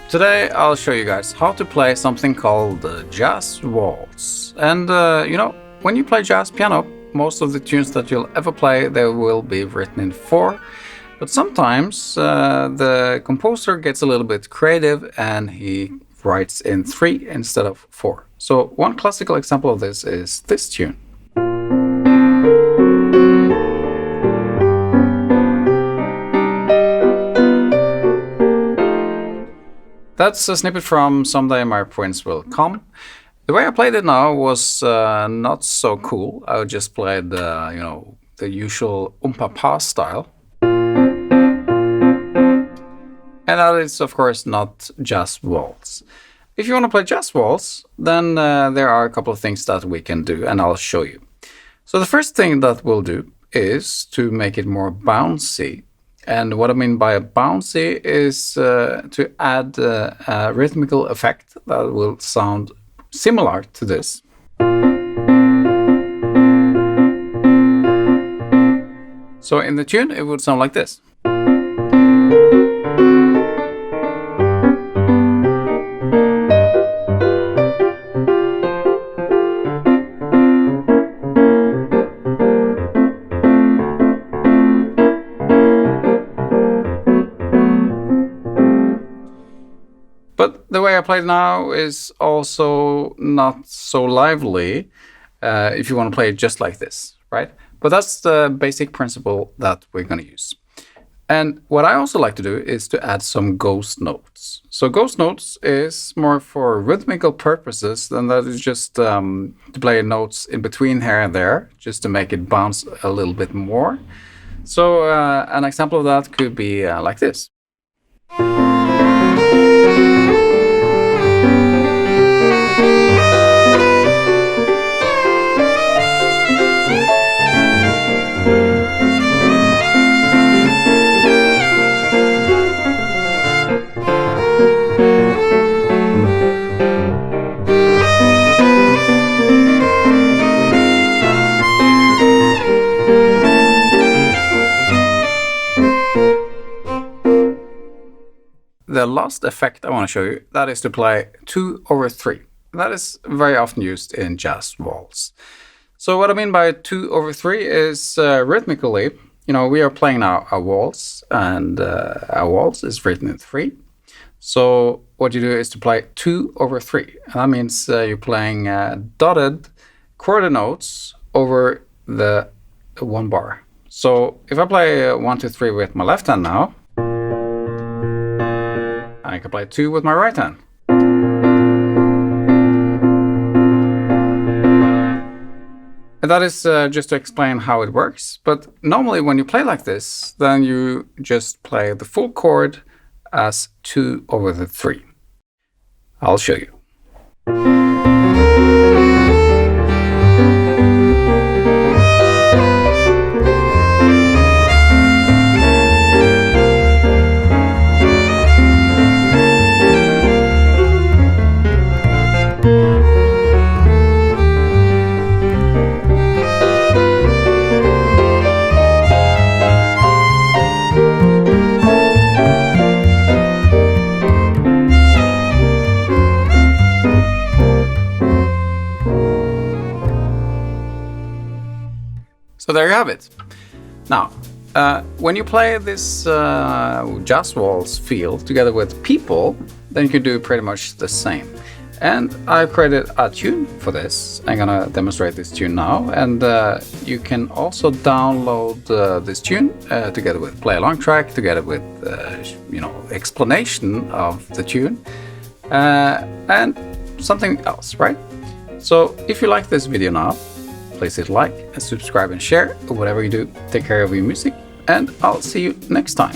Today I'll show you guys how to play something called the Jazz Waltz. And when you play jazz piano, most of the tunes that you'll ever play, they will be written in 4. But sometimes the composer gets a little bit creative and he writes in 3 instead of 4. So one classical example of this is this tune. That's a snippet from Someday My Prince Will Come. The way I played it now was not so cool. I just played the usual umpa-pa style. And that is, of course, not jazz waltz. If you want to play jazz waltz, then there are a couple of things that we can do, and I'll show you. So the first thing that we'll do is to make it more bouncy. And what I mean by a bouncy is to add a rhythmical effect that will sound similar to this. So in the tune, it would sound like this. But the way I play it now is also not so lively if you want to play it just like this, right? But that's the basic principle that we're going to use. And what I also like to do is to add some ghost notes. So ghost notes is more for rhythmical purposes than that is just to play notes in between here and there, just to make it bounce a little bit more. So an example of that could be like this. The last effect I want to show you, that is to play 2/3. That is very often used in jazz waltz. So what I mean by 2/3 is rhythmically, we are playing now a waltz, and a waltz is written in 3. So what you do is to play 2/3. And that means you're playing dotted quarter notes over the 1 bar. So if I play 1, 2, 3 with my left hand now, I can play 2 with my right hand. And that is just to explain how it works. But normally when you play like this, then you just play the full chord as 2/3. I'll show you. So there you have it. Now, when you play this jazz waltz feel together with people, then you can do pretty much the same. And I've created a tune for this. I'm gonna demonstrate this tune now, and you can also download this tune together with play along track, together with explanation of the tune, and something else, right? So if you like this video now, please hit like and subscribe and share. Whatever you do, take care of your music, and I'll see you next time.